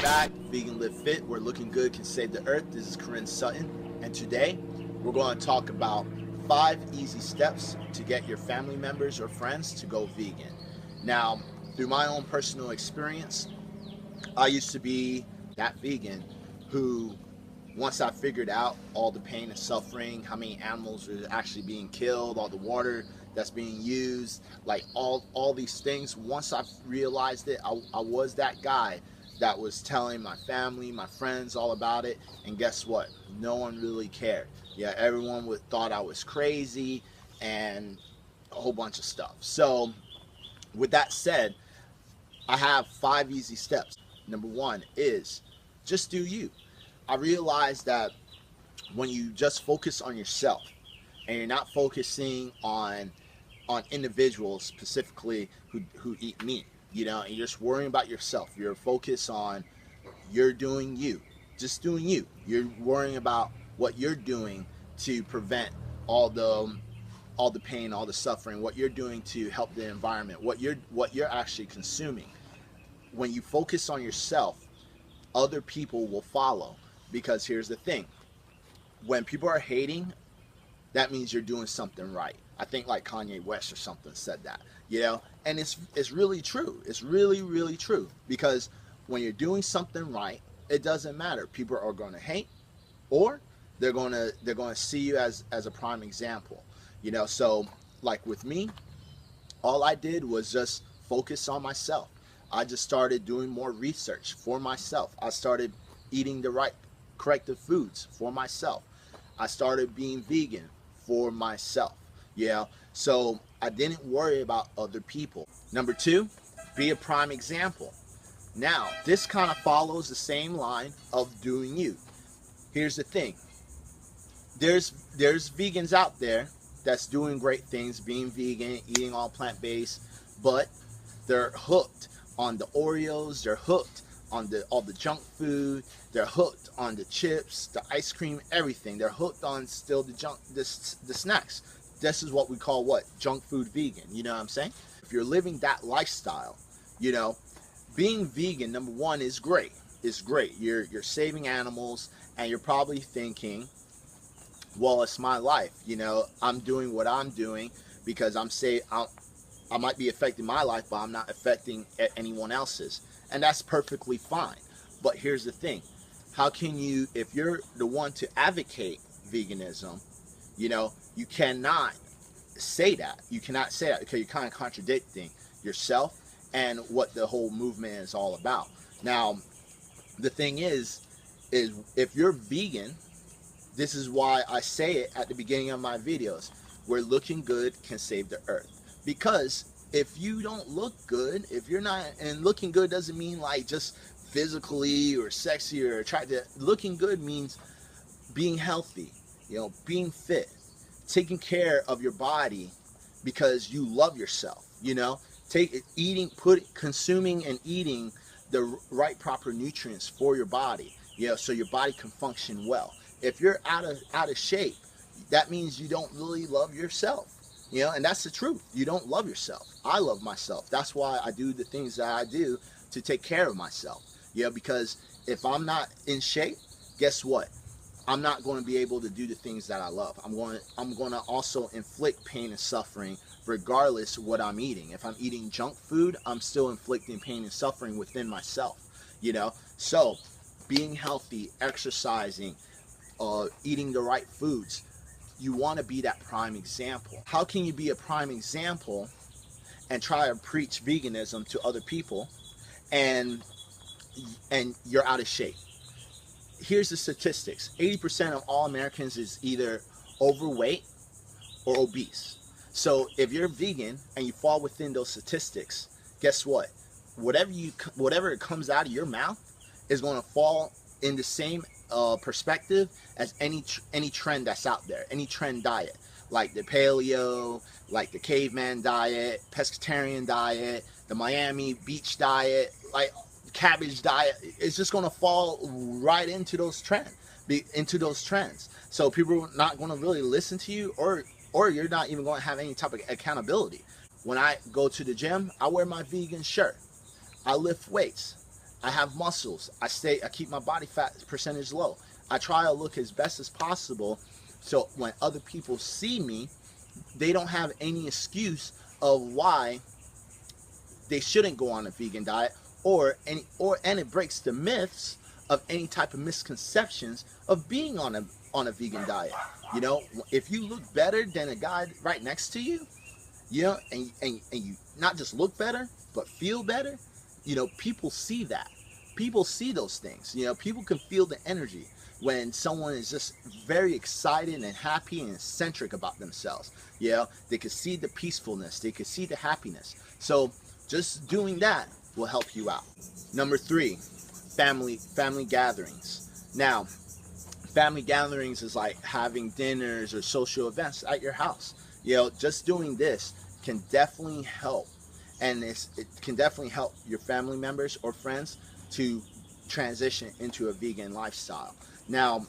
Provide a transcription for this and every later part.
back. Vegan Live Fit, where looking good can save the earth. This is Corinne Sutton, and today we're going to talk about 5 easy steps to get your family members or friends to go vegan. Now, through my own personal experience, I used to be that vegan who, once I figured out all the pain and suffering, how many animals are actually being killed, all the water that's being used, like all these things, once I realized it, I was that guy that was telling my family, my friends all about it, and guess what? No one really cared. Yeah, everyone thought I was crazy and a whole bunch of stuff. So with that said, I have 5 easy steps. Number 1 is just do you. I realized that when you just focus on yourself and you're not focusing on individuals specifically who eat meat, you know, and you're just worrying about yourself, you're focused on you're doing you, just doing you. You're worrying about what you're doing to prevent all the pain, all the suffering, what you're doing to help the environment, what you're actually consuming. When you focus on yourself, other people will follow. Because here's the thing, when people are hating, that means you're doing something right. I think like Kanye West or something said that, you know, and it's really true. It's really, really true, because when you're doing something right, it doesn't matter. People are going to hate, or they're going to see you as a prime example, you know. So like with me, all I did was just focus on myself. I just started doing more research for myself. I started eating the right corrective foods for myself. I started being vegan for myself. Yeah, so I didn't worry about other people. Number 2, be a prime example. Now, this kind of follows the same line of doing you. Here's the thing. There's vegans out there that's doing great things, being vegan, eating all plant-based, but they're hooked on the Oreos, they're hooked on all the junk food, they're hooked on the chips, the ice cream, everything. They're hooked on still the snacks. This is what we call what? Junk food vegan, you know what I'm saying? If you're living that lifestyle, you know, being vegan, number 1, is great. It's great. You're saving animals, and you're probably thinking, well, it's my life, you know, I'm doing what I'm doing because I might be affecting my life, but I'm not affecting anyone else's. And that's perfectly fine. But here's the thing. How can you, if you're the one to advocate veganism, you know, you cannot say that. You cannot say that because you're kind of contradicting yourself and what the whole movement is all about. Now, the thing is if you're vegan, this is why I say it at the beginning of my videos, where looking good can save the earth. Because if you don't look good, if you're not, and looking good doesn't mean like just physically or sexy or attractive. Looking good means being healthy, you know, being fit, taking care of your body because you love yourself, you know, consuming and eating the right proper nutrients for your body, you know, so your body can function well. If you're out of shape, that means you don't really love yourself. You know, and that's the truth. You don't love yourself. I love myself. That's why I do the things that I do to take care of myself. You know, because if I'm not in shape, guess what? I'm not going to be able to do the things that I love. I'm going to also inflict pain and suffering regardless of what I'm eating. If I'm eating junk food, I'm still inflicting pain and suffering within myself. You know, so being healthy, exercising, eating the right foods. You want to be that prime example. How can you be a prime example and try to preach veganism to other people and you're out of shape? Here's the statistics. 80% of all Americans is either overweight or obese. So if you're vegan and you fall within those statistics, guess what? Whatever it comes out of your mouth is going to fall in the same perspective as any trend that's out there, any trend diet, like the paleo, like the caveman diet, pescatarian diet, the Miami beach diet, like cabbage diet. It's just going to fall right into those trends. So people are not going to really listen to you, or you're not even going to have any type of accountability. When I go to the gym, I wear my vegan shirt. I lift weights. I have muscles. I keep my body fat percentage low. I try to look as best as possible, so when other people see me, they don't have any excuse of why they shouldn't go on a vegan diet, and it breaks the myths of any type of misconceptions of being on a vegan diet. You know, if you look better than a guy right next to you, you know, and you not just look better but feel better, you know, people see that. People see those things. You know, people can feel the energy when someone is just very excited and happy and eccentric about themselves. You know, they can see the peacefulness, they can see the happiness. So just doing that will help you out. Number 3, family gatherings. Now, family gatherings is like having dinners or social events at your house. You know, just doing this can definitely help, and it can definitely help your family members or friends to transition into a vegan lifestyle. Now,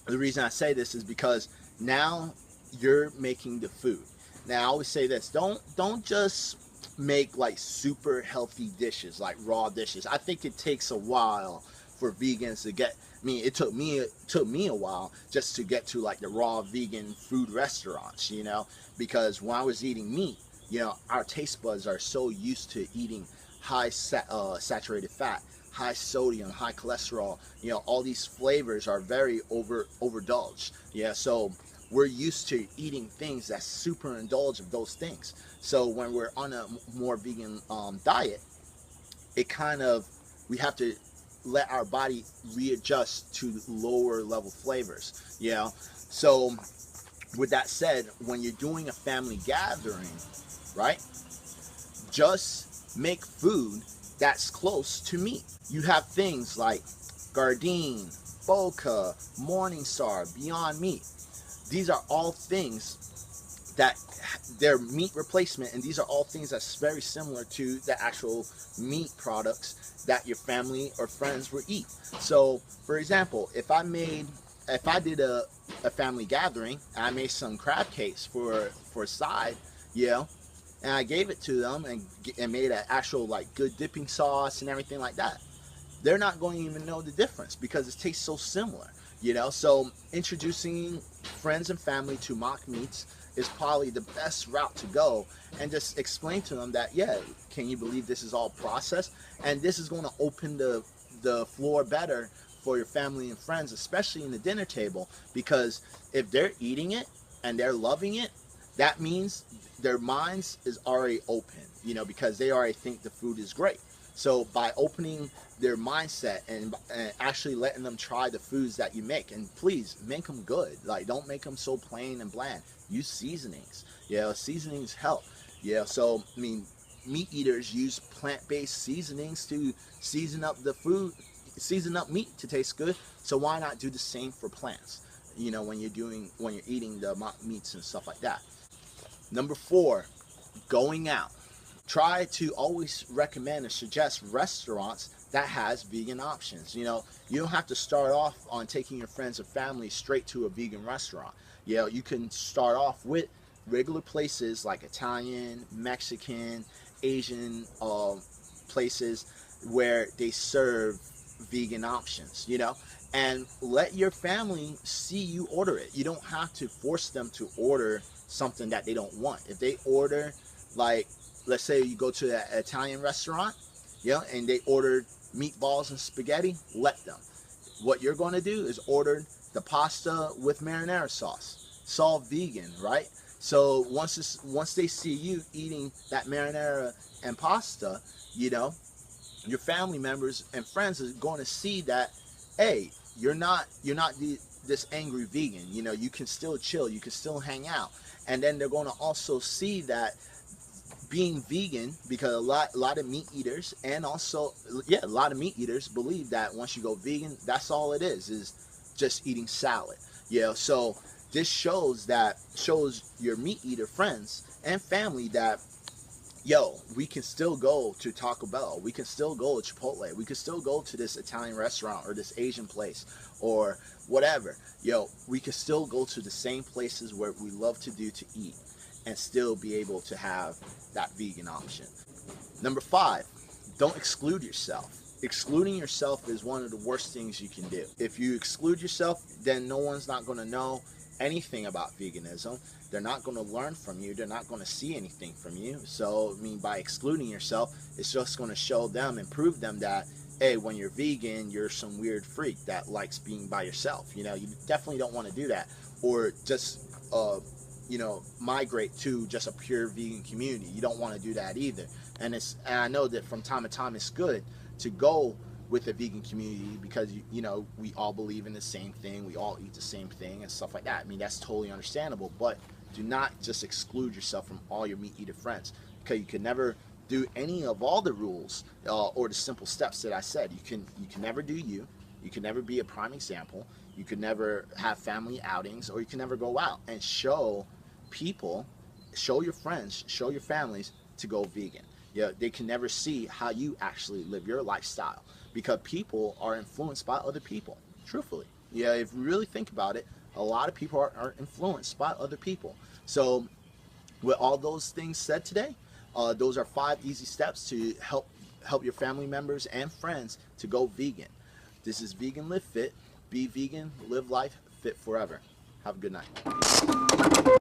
the reason I say this is because now you're making the food. Now, I always say this: don't just make like super healthy dishes, like raw dishes. I think it takes a while for vegans to get. I mean, it took me a while just to get to like the raw vegan food restaurants, you know, because when I was eating meat, you know, our taste buds are so used to eating high saturated fat, high sodium, high cholesterol. You know, all these flavors are very overindulged. Yeah, so we're used to eating things that super indulge of those things. So when we're on a more vegan diet, it kind of, we have to let our body readjust to lower level flavors, you know. So with that said, when you're doing a family gathering, right, just make food that's close to meat. You have things like Gardein, Boca, Morningstar, Beyond Meat. These are all things that they're meat replacement, and these are all things that's very similar to the actual meat products that your family or friends will eat. So, for example, if I did a family gathering and I made some crab cakes for a side, you know, and I gave it to them and made an actual like good dipping sauce and everything like that, they're not going to even know the difference because it tastes so similar, you know. So introducing friends and family to mock meats is probably the best route to go, and just explain to them that, yeah, can you believe this is all processed, and this is going to open the floor better for your family and friends, especially in the dinner table, because if they're eating it and they're loving it, that means their minds is already open, you know, because they already think the food is great. So by opening their mindset and actually letting them try the foods that you make, and please make them good. Like, don't make them so plain and bland. Use seasonings. You know, seasonings help. Yeah, so I mean, meat eaters use plant-based seasonings to season up the food, season up meat to taste good. So why not do the same for plants? You know, when you're eating the mock meats and stuff like that. Number 4, going out. Try to always recommend or suggest restaurants that has vegan options. You know, you don't have to start off on taking your friends or family straight to a vegan restaurant. You know, you can start off with regular places like Italian, Mexican, Asian places where they serve vegan options, you know, and let your family see you order it. You don't have to force them to order something that they don't want. If they order, like, let's say you go to an Italian restaurant, you know, and they ordered meatballs and spaghetti, let them. What you're going to do is order the pasta with marinara sauce. It's all vegan, right? So once they see you eating that marinara and pasta, you know, your family members and friends are going to see that, hey, you're not this angry vegan. You know, you can still chill, you can still hang out, and then they're going to also see that being vegan, because a lot of meat eaters, and also, yeah, a lot of meat eaters believe that once you go vegan, that's all it is just eating salad. You know, so this shows your meat eater friends and family that, yo, we can still go to Taco Bell, we can still go to Chipotle, we can still go to this Italian restaurant or this Asian place or whatever. Yo, we can still go to the same places where we love to eat and still be able to have that vegan option. Number 5, don't exclude yourself. Excluding yourself is one of the worst things you can do. If you exclude yourself, then no one's not going to know anything about veganism. They're not going to learn from you. They're not going to see anything from you. So, I mean, by excluding yourself, it's just going to show them and prove them that, hey, when you're vegan, you're some weird freak that likes being by yourself. You know, you definitely don't want to do that. Or just, you know, migrate to just a pure vegan community. You don't want to do that either. And I know that from time to time it's good to go with a vegan community because, you know, we all believe in the same thing, we all eat the same thing and stuff like that. I mean, that's totally understandable, but do not just exclude yourself from all your meat eater friends, because you can never do any of all the rules or the simple steps that I said. You can never do you can never be a prime example, you can never have family outings, or you can never go out and show people, show your friends, show your families to go vegan. Yeah, they can never see how you actually live your lifestyle, because people are influenced by other people, truthfully. Yeah, if you really think about it, a lot of people are influenced by other people. So with all those things said today, those are 5 easy steps to help your family members and friends to go vegan. This is Vegan Live Fit. Be vegan, live life, fit forever. Have a good night.